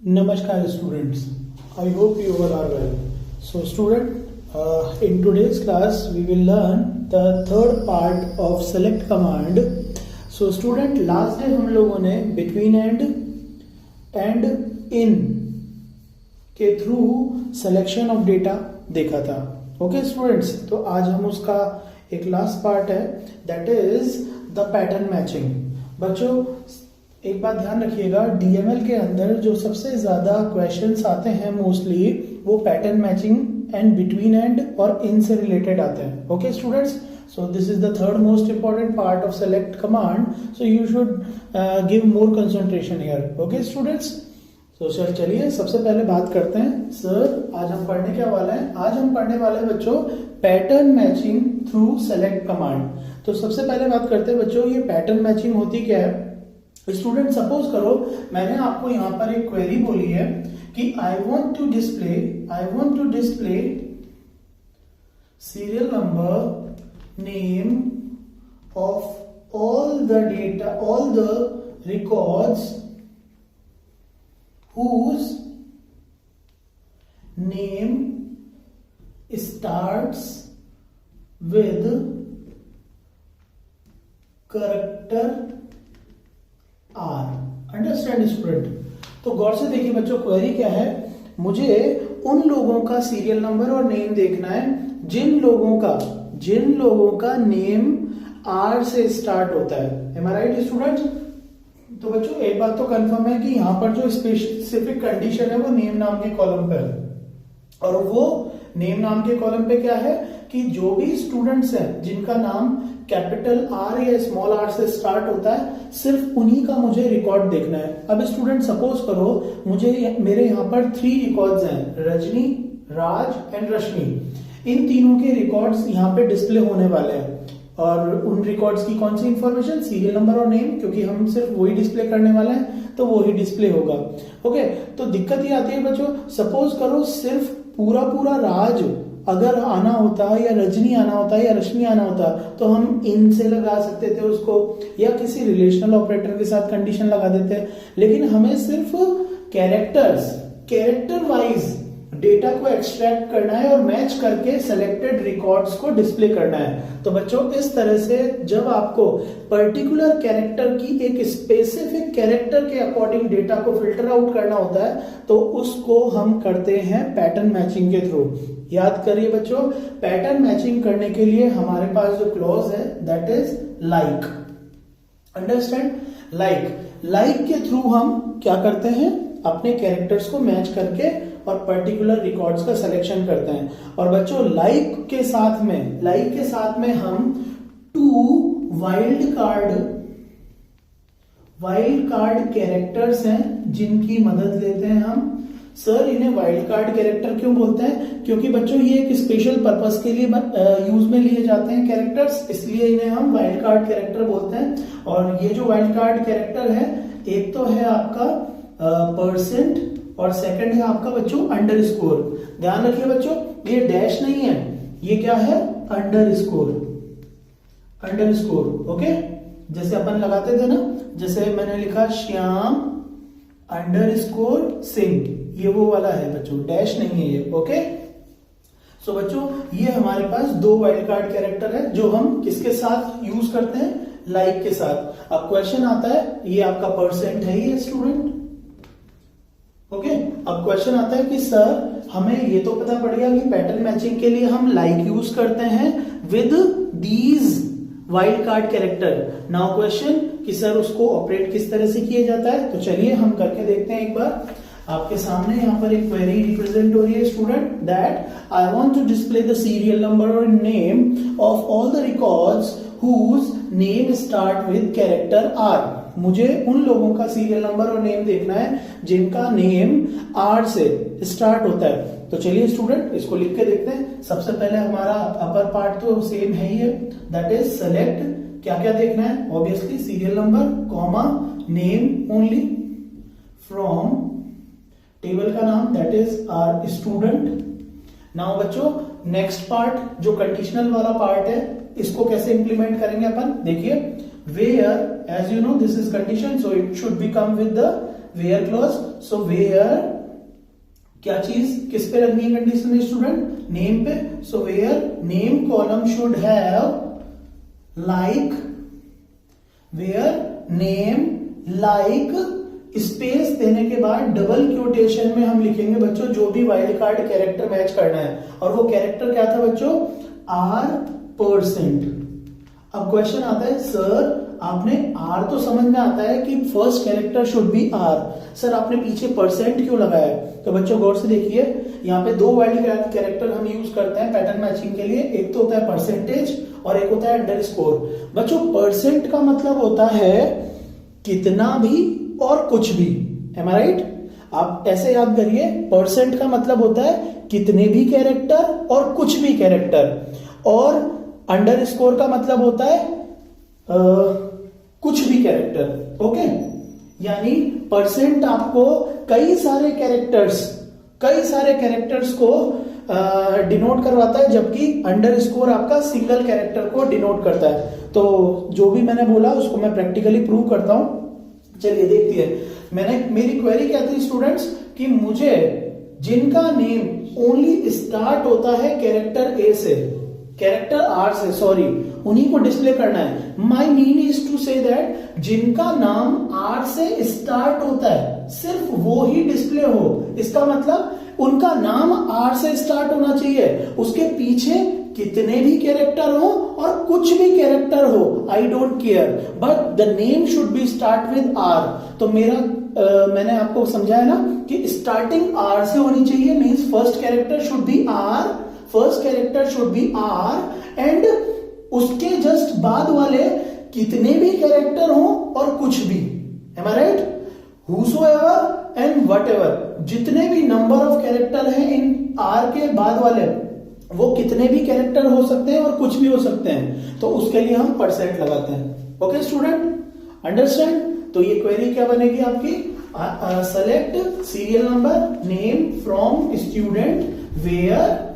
Namaskar students, I hope you all are well. So student, in today's class we will learn the third part of select command. So student, last day हम लोगों ने between and in के through selection of data देखा था. Okay students, तो आज हम उसका एक लास्ट पार्ट है, that is the pattern matching. बच्चों एक बात ध्यान रखिएगा, डीएमएल के अंदर जो सबसे ज्यादा क्वेश्चंस आते हैं मोस्टली वो pattern matching and between and और इन से रिलेटेड आते हैं. Okay students, so this is the third most important part of select command, so you should give more concentration here. Okay students, तो सर चलिए सबसे पहले बात करते हैं. सर आज हम पढ़ने क्या वाले हैं? आज हम पढ़ने वाले हैं बच्चों pattern matching through select command. तो सबसे पहले बात करते हैं बच्चों, ये पैटर्न मैचिंग होती क्या है. स्टूडेंट सपोज करो मैंने आपको यहां पर एक क्वेरी बोली है कि I want to display serial number, name of all the data, all the records whose name starts with character R. Understand student. तो गौर से देखिए बच्चों, क्वेरी क्या है, मुझे उन लोगों का सीरियल नंबर और नेम देखना है जिन लोगों का नेम R से स्टार्ट होता है. M I right students? तो बच्चों एक बात तो कंफर्म है कि यहां पर जो स्पेसिफिक कंडीशन है वो नेम नाम के कॉलम पे है, और वो नेम नाम के कॉलम पे क्या है कि जो भी स्टूडेंट्स हैं जिनका नाम कैपिटल आर या स्मॉल आर से स्टार्ट होता है, सिर्फ उन्हीं का मुझे रिकॉर्ड देखना है. अब स्टूडेंट सपोज करो मेरे यहाँ पर 3 रिकॉर्ड्स हैं, रजनी, राज एंड रश्मि. इन तीनों के रिकॉर्ड्स यहाँ पे डिस्प्ले होने वाले हैं, और उन रिकॉर्ड्स की कौन सी इंफॉर्मेशन, सीरियल नंबर और नेम, क्योंकि हम सिर्फ वही डिस्प्ले करने वाले हैं तो वही डिस्प्ले होगा. ओके, तो दिक्कत ये आती है बच्चों, सपोज करो सिर्फ पूरा राज अगर आना होता या रजनी आना होता या रश्मि आना होता तो हम इन से लगा सकते थे उसको, या किसी रिलेशनल ऑपरेटर के साथ कंडीशन लगा देते. लेकिन हमें सिर्फ कैरेक्टर वाइज डेटा को एक्सट्रैक्ट करना है और मैच करके सिलेक्टेड रिकॉर्ड्स को डिस्प्ले करना है. तो बच्चों इस तरह से जब आपको पर्टिकुलर कैरेक्टर की एक स्पेसिफिक कैरेक्टर के अकॉर्डिंग डेटा को फिल्टर आउट करना होता है तो उसको हम करते हैं पैटर्न मैचिंग के थ्रू. याद करिए बच्चों, पैटर्न मैचिंग करने के लिए हमारे पास जो क्लॉज है that is like. Understand? Like के थ्रू हम क्या करते हैं, अपने कैरेक्टर्स को मैच करके और पर्टिकुलर रिकॉर्ड्स का सिलेक्शन करते हैं. और बच्चों लाइक के साथ में हम 2 वाइल्ड कार्ड कैरेक्टर्स हैं जिनकी मदद लेते हैं हम. सर इन्हें वाइल्ड कार्ड कैरेक्टर क्यों बोलते हैं? क्योंकि बच्चों ये एक स्पेशल पर्पस के लिए यूज में लिए जाते हैं कैरेक्टर्स, इसलिए इन्हें हम वाइल्ड कार्ड कैरेक्टर बोलते हैं. और ये जो वाइल्ड कार्ड कैरेक्टर है, एक तो है आपका परसेंट और सेकंड है आपका बच्चों अंडरस्कोर. ध्यान रखिए बच्चों, ये डैश नहीं है, ये क्या है, अंडरस्कोर. ओके, जैसे अपन लगाते थे ना, जैसे मैंने लिखा श्याम अंडरस्कोर सिंह, ये वो वाला है बच्चों, डैश नहीं है ये. ओके, सो बच्चों ये हमारे पास 2 वाइल्ड कार्ड कैरेक्टर है जो हम किसके साथ यूज करते हैं, लाइक के साथ. अब क्वेश्चन आता है, ये आपका परसेंट है ये स्टूडेंट. ओके, अब क्वेश्चन आता है कि सर हमें ये तो पता पड़ गया कि पैटर्न मैचिंग के लिए हम लाइक यूज करते हैं with these wild card character. Now question कि सर उसको ऑपरेट किस तरह से किया जाता है, तो चलिए हम करके देखते हैं. एक बार आपके सामने यहाँ पर एक क्वेरी रिप्रेजेंट हो रही है student, that I want to display the serial number और name of all the records whose name start with character R. मुझे उन लोगों का सीरियल नंबर और नेम देखना है जिनका नेम R से स्टार्ट होता है. तो चलिए स्टूडेंट इसको लिख के देखते हैं. सबसे पहले हमारा अपर पार्ट तो सेम है ही है, दैट इज सेलेक्ट. क्या क्या देखना है, obviously serial number, comma, name only from table का नाम that is R student. Now बच्चों नेक्स्ट पार्ट जो कंडीशनल वाला पार्ट है, इसको कैसे इंप्लीमेंट करेंगे अपन, देखिए, where as you know this is condition, so it should be come with the where clause, so where क्या चीज किस पे रखनी है कंडीशन स्टूडेंट, नेम पे, so where name column should have like, where name like, space देने के बाद डबल क्वोटेशन में हम लिखेंगे बच्चों जो भी वाइल्ड कार्ड कैरेक्टर मैच करना है, और वो कैरेक्टर क्या था बच्चों, R%। अब क्वेश्चन आता है सर आपने R तो समझ में आता है कि first character should B R, sir आपने पीछे परसेंट क्यों लगाया, तो बच्चों गौर से देखिए यहाँ पे दो वाइल्ड कैरेक्टर हम यूज करते हैं पैटर्न मैचिंग के लिए, एक तो होता है परसेंटेज और एक होता है अंडरस्कोर। बच्चों परसेंट का मतलब होता है कितना भी और कुछ भी, एम आई राइट, आप ऐसे याद करिए, परसेंट का मतलब होता है कितने भी कैरेक्टर और कुछ भी कैरेक्टर, और अंडरस्कोर का मतलब होता है कुछ भी कैरेक्टर, ओके। यानी परसेंट आपको कई सारे कैरेक्टर्स को डिनोट करवाता है, जबकि अंडरस्कोर आपका सिंगल कैरेक्टर को डिनोट करता है। तो जो भी मैंने बोला उसको मैं प्रैक्टिकली प्रूव करता हूं, चलिए देखती है। मेरी क्वेरी क्या थी स्टूडेंट्स कि मुझे जिनका नेम ओनली स्टार्ट होता है कैरेक्टर ए से, कैरेक्टर आर से, सॉरी, उन्हीं को डिस्प्ले करना है। My mean is to say that जिनका नाम आर से स्टार्ट होता है सिर्फ वो ही डिस्प्ले हो। इसका मतलब उनका नाम आर से स्टार्ट होना चाहिए, उसके पीछे कितने भी कैरेक्टर हो और कुछ भी कैरेक्टर हो, I don't care, but the name should be start with R. तो मैंने आपको समझाया ना कि स्टार्टिंग आर से होनी चाहिए, means first character should be R, first character should be R, and उसके जस्ट बाद वाले कितने भी कैरेक्टर हो और कुछ भी, am I right, whosoever and whatever, जितने भी नंबर ऑफ कैरेक्टर हैं इन आर के बाद वाले, वो कितने भी कैरेक्टर हो सकते हैं और कुछ भी हो सकते हैं, तो उसके लिए हम परसेंट लगाते हैं। Okay student, understand. तो ये क्वेरी क्या बनेगी आपकी, select serial number name from student where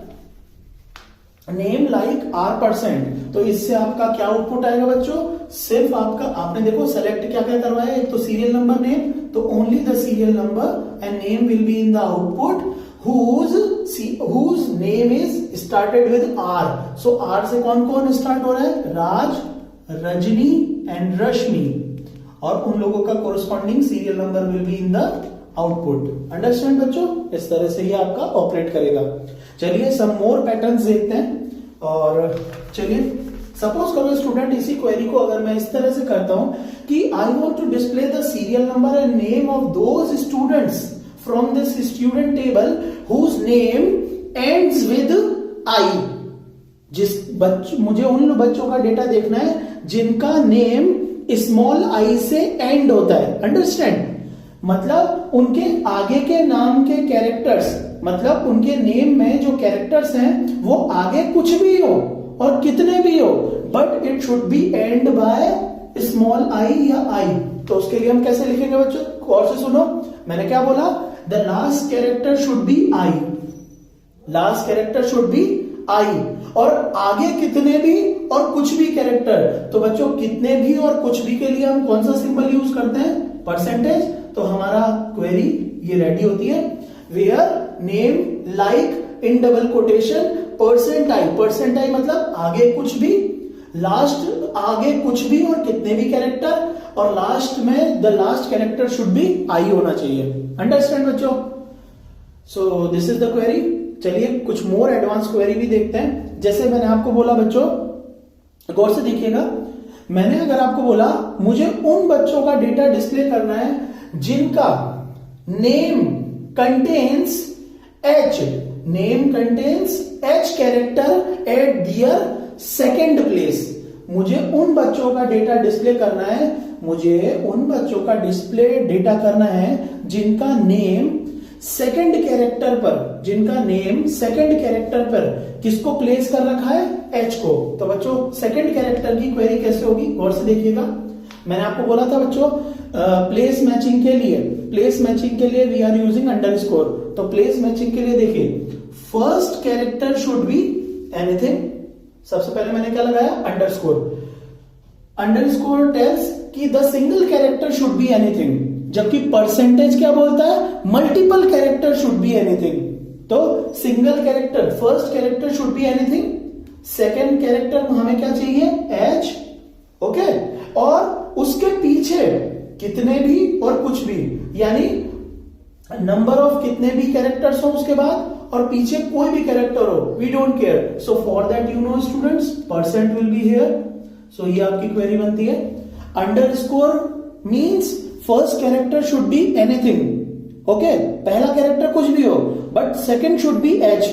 name like R%। तो इससे आपका क्या आउटपुट आएगा बच्चों, सिर्फ आपने देखो सेलेक्ट क्या क्या करवाया, एक तो सीरियल नंबर नेम, तो only the serial number and name will be in the output whose name is started with R। so R से कौन कौन स्टार्ट हो रहा है, राज, रजनी एंड रश्मि, और उन लोगों का corresponding serial number will be in the output. Understand बच्चों, इस तरह से ये आपका ऑपरेट करेगा। चलिए सम मोर पैटर्न्स देखते हैं, और चलिए सपोज करो स्टूडेंट इसी क्वेरी को अगर मैं इस तरह से करता हूं कि I want to display the serial number and name of those students from this student table whose name ends with I. मुझे उन बच्चों का डेटा देखना है जिनका नेम स्मॉल आई से एंड होता है। अंडरस्टैंड, मतलब उनके आगे के नाम के कैरेक्टर्स, मतलब उनके नेम में जो कैरेक्टर्स हैं वो आगे कुछ भी हो और कितने भी हो, but it should B and by small I या आई। तो उसके लिए हम कैसे लिखेंगे बच्चों, और से सुनो, मैंने क्या बोला, the last character should be I, last character should be I, और आगे कितने भी और कुछ भी कैरेक्टर। तो बच्चों कितने भी और कुछ भी के लिए हम कौन सा सिंबल यूज करते हैं, परसेंटेज। तो हमारा क्वेरी ये रेडी होती है, where name like in double quotation percent I मतलब आगे कुछ भी, लास्ट आगे कुछ भी और कितने भी कैरेक्टर, और लास्ट में the last character should be I होना चाहिए। अंडरस्टैंड बच्चों, so this is the query. चलिए कुछ मोर एडवांस क्वेरी भी देखते हैं। जैसे मैंने आपको बोला बच्चों, गौर से देखिएगा, मैंने अगर आपको बोला मुझे उन बच्चों का डेटा डिस्प्ले करना है जिनका name contains H, name contains H character at their second place. मुझे उन बच्चों का डेटा डिस्प्ले करना है, मुझे उन बच्चों का डिस्प्ले डेटा करना है जिनका नेम सेकंड कैरेक्टर पर, जिनका नेम सेकंड कैरेक्टर पर किसको प्लेस कर रखा है, H को। तो बच्चों सेकंड कैरेक्टर की क्वेरी कैसे होगी, गौर से देखिएगा। मैंने आपको बोला था बच्चों प्लेस मैचिंग के लिए वी आर यूजिंग अंडरस्कोर। तो प्लेस मैचिंग के लिए देखिए, first character should be anything. सबसे पहले मैंने क्या लगाया, अंडरस्कोर। अंडरस्कोर टेल्स कि the single character should be anything. जबकि परसेंटेज क्या बोलता है, multiple character should be anything. तो single character, first character should be anything, second character हमें क्या चाहिए, एच, ओके, और उसके पीछे कितने भी और कुछ भी, यानी नंबर ऑफ कितने भी कैरेक्टर्स हो उसके बाद, और पीछे कोई भी कैरेक्टर हो, we don't care. So for that you know students, percent will be here. So ये आपकी क्वेरी बनती है। Underscore means first character should be anything, okay, पहला कैरेक्टर कुछ भी हो, but second should be H,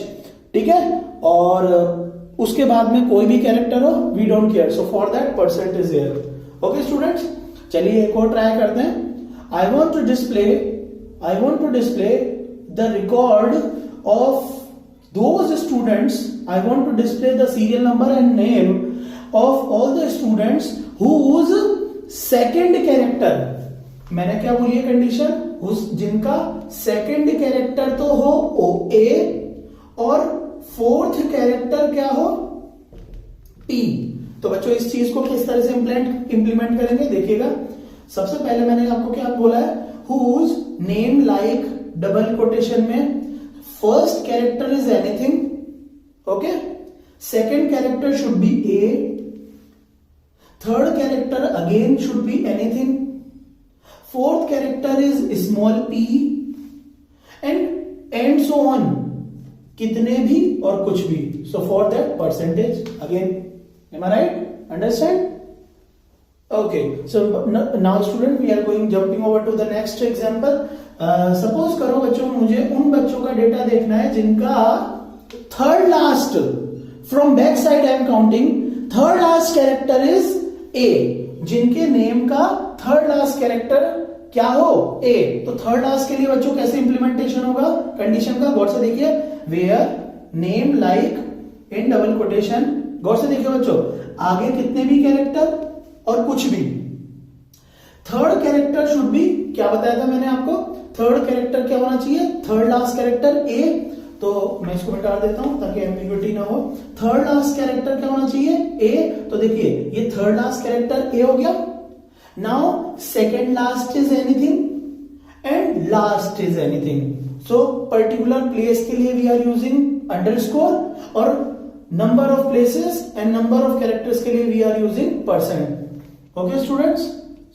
ठीक है, और उसके बाद में कोई भी कैरेक्टर हो, we don't care. So for that percent is here. Okay students, चलिए एक और ट्राई करते हैं। I want to display the record of those students. I want to display the serial number and name of all the students whose second character, मैंने क्या बोली है condition, जिनका सेकंड कैरेक्टर तो हो ओ ए और फोर्थ कैरेक्टर क्या हो पी। तो बच्चों इस चीज को किस तरह से इंप्लीमेंट करेंगे देखिएगा। सबसे पहले मैंने आपको क्या बोला है, whose name like double quotation में first character is anything, okay, second character should be a, third character again should be anything, fourth character is small p, and so on, कितने भी और कुछ भी। So for that percentage again, am I right? Understand? Okay, so now student we are jumping over to the next example. Suppose करो बच्चों, मुझे उन बच्चों का डेटा देखना है जिनका third last, from back side I am counting, third last character is ए, जिनके नेम का थर्ड लास्ट कैरेक्टर क्या हो, ए। तो थर्ड लास्ट के लिए बच्चों कैसे इंप्लीमेंटेशन होगा कंडीशन का, गौर से देखिए, where name like in double quotation, गौर से देखिए बच्चों, आगे कितने भी कैरेक्टर और कुछ भी। थर्ड कैरेक्टर शुड बी, क्या बताया था मैंने आपको, थर्ड कैरेक्टर क्या होना चाहिए, थर्ड लास्ट कैरेक्टर ए। तो मैं इसको मिटा देता हूं ताकि एम्बिग्युइटी ना हो। थर्ड लास्ट कैरेक्टर क्या होना चाहिए, ए। तो देखिए ये थर्ड लास्ट कैरेक्टर ए हो गया। Now second last is anything and last is anything. So particular place के लिए वी आर यूजिंग अंडरस्कोर, और number of places and number of characters के लिए we are using percent. Okay students,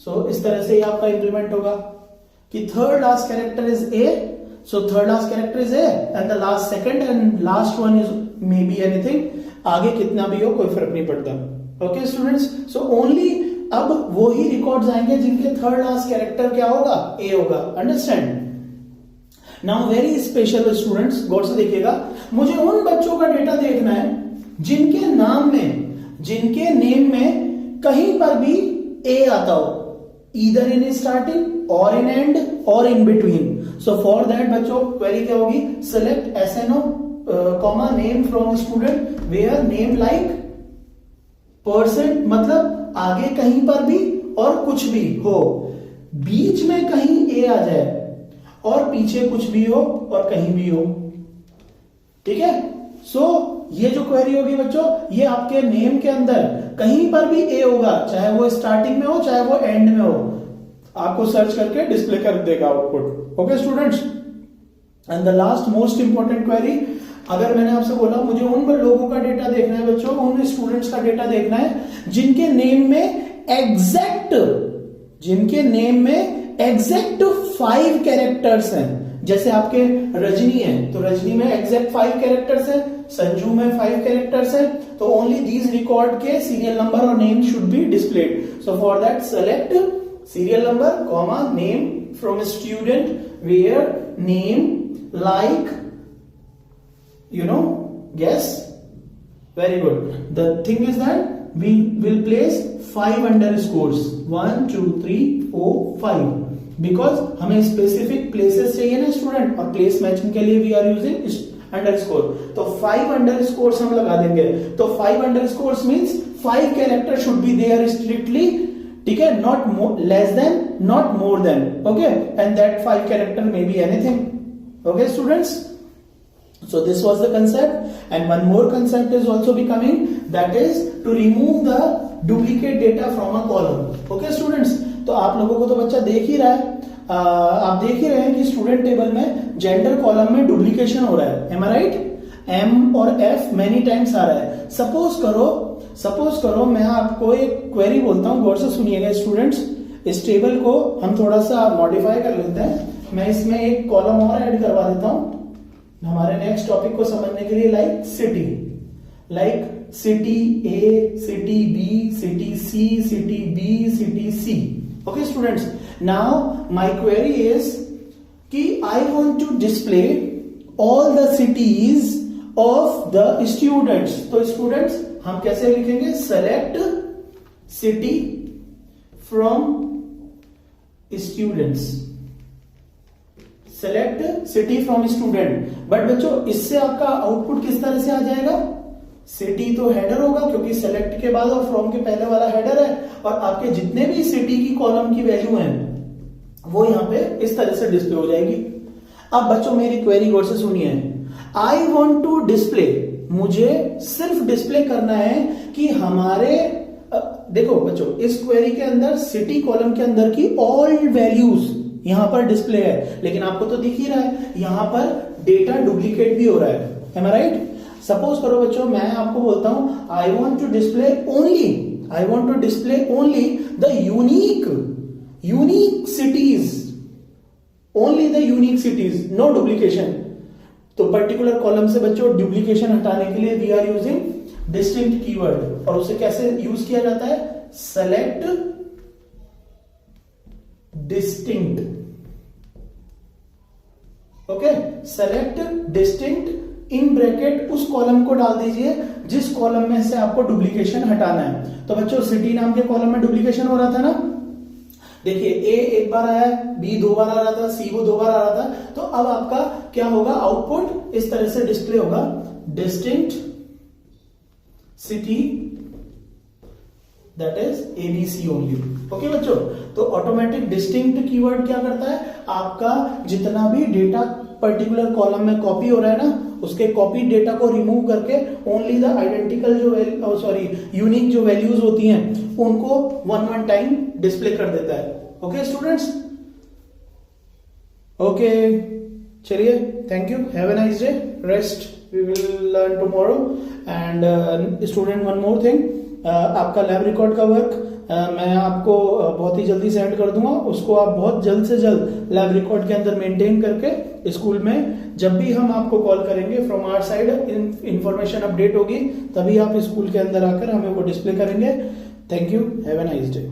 so इस तरह से ही आपका इंप्लीमेंट होगा कि third last character is A, so third last character is A and the last second and last one is may be anything, आगे कितना भी हो कोई फर्क नहीं पड़ता। ओके स्टूडेंट्स, सो ओनली अब वो ही रिकॉर्ड्स आएंगे जिनके थर्ड लास्ट कैरेक्टर क्या होगा, ए होगा। Understand? Now very special students, गौर से देखिएगा, मुझे उन बच्चों का डेटा देखना है जिनके नाम में, जिनके नेम में कहीं पर भी ए आता हो, either in starting or in end or in between. So for that बच्चों क्वेरी क्या होगी, select SNO comma name from student where name like percent, मतलब आगे कहीं पर भी और कुछ भी हो, बीच में कहीं ए आ जाए और पीछे कुछ भी हो और कहीं भी हो, ठीक है। सो ये जो क्वेरी होगी बच्चों, ये आपके नेम के अंदर कहीं पर भी ए होगा, चाहे वो स्टार्टिंग में हो चाहे वो एंड में हो, आपको सर्च करके डिस्प्ले कर देगा output. Okay students, and the last most important query, अगर मैंने आपसे बोला मुझे उन लोगों का डेटा देखना है बच्चों, उन स्टूडेंट्स का डेटा देखना है जिनके नेम में एग्जैक्ट, जिनके नेम में एग्जैक्ट 5 कैरेक्टर्स हैं, जैसे आपके रजनी है तो रजनी में एग्जैक्ट 5 कैरेक्टर्स है, संजू में 5 कैरेक्टर्स है, तो ओनली दीज रिकॉर्ड के सीरियल नंबर और name should be displayed. So for that select serial number comma name from a student where name like, you know, guess, very good. The thing is that we will place 5 underscores, 1 2 3 4 5, because हमें specific places चाहिए ना student, और place matching के लिए we are using underscore. तो 5 underscores हम लगा देंगे। तो 5 underscores means 5 character should be there strictly, ठीक है, not less than, not more than, okay, and that 5 character may B anything. Okay students, so this was the concept, and one more concept is also becoming, that is to remove the duplicate data from a column. Okay students, तो आप लोगों को तो बच्चा देख ही रहा है, आप देख ही रहे हैं कि स्टूडेंट टेबल में जेंडर कॉलम में डुप्लीकेशन हो रहा है, एम आई राइट? एम और एफ मेनी टाइम्स आ रहा है। सपोज करो मैं आपको एक क्वेरी बोलता हूं, गौर से सुनिएगा स्टूडेंट्स। इस टेबल को हम थोड़ा सा मॉडिफाई कर लेते हैं। मैं इसमें एक कॉलम और ऐड करवा देता हूं हमारे नेक्स्ट टॉपिक को समझने के लिए, like city A, city B, city C, city B, city C. Okay students, now my query is कि I want to display all the cities of the students. तो स्टूडेंट्स हम कैसे लिखेंगे? Select city from students, select city from student. But बच्चों इससे आपका output किस तरह से आ जाएगा? सिटी तो हेडर होगा क्योंकि सेलेक्ट के बाद और फ्रॉम के पहले वाला हेडर है, और आपके जितने भी सिटी की कॉलम की वैल्यू है वो यहां पे इस तरह से डिस्प्ले हो जाएगी। अब बच्चों मेरी क्वेरी गौर से सुनिए। आई वॉन्ट टू डिस्प्ले, मुझे सिर्फ डिस्प्ले करना है कि हमारे देखो बच्चों इस क्वेरी के अंदर सिटी कॉलम के अंदर की ऑल वैल्यूज यहां पर डिस्प्ले है, लेकिन आपको तो दिख ही रहा है यहां पर डेटा डुप्लीकेट भी हो रहा है, एम आई राइट? सपोज करो बच्चों मैं आपको बोलता हूं I want to display only the unique cities, only the unique cities, no duplication. तो पर्टिकुलर कॉलम से बच्चों डुप्लीकेशन हटाने के लिए we are using distinct keyword, और उसे कैसे यूज किया जाता है? Select distinct. ओके, सेलेक्ट डिस्टिंक्ट इन ब्रैकेट उस कॉलम को डाल दीजिए जिस कॉलम में से आपको डुप्लीकेशन हटाना है। तो बच्चों सिटी नाम के कॉलम में डुप्लीकेशन हो रहा था ना, देखिए ए एक बार आया, बी 2 बार आ रहा था, सी वो 2 बार आ रहा था। तो अब आपका क्या होगा? आउटपुट इस तरह से डिस्प्ले होगा, distinct city that is ABC only. Okay बच्चों, तो ऑटोमेटिक डिस्टिंक्ट कीवर्ड क्या करता है? आपका जितना भी डेटा पर्टिकुलर कॉलम में कॉपी हो रहा है ना, उसके कॉपी डेटा को रिमूव करके ओनली द आइडेंटिकल जो यूनिक जो वैल्यूज होती हैं उनको वन टाइम डिस्प्ले कर देता है। ओके स्टूडेंट्स, ओके चलिए, thank you, have a nice day, rest, we will learn tomorrow. And student one more thing, आपका लैब रिकॉर्ड का वर्क मैं आपको बहुत ही जल्दी सेंड कर दूंगा, उसको आप बहुत जल्द से जल्द लैब रिकॉर्ड के अंदर मेंटेन करके स्कूल में जब भी हम आपको कॉल करेंगे from our side information update होगी तभी आप स्कूल के अंदर आकर हमें वो डिस्प्ले करेंगे। Thank you, have a nice day.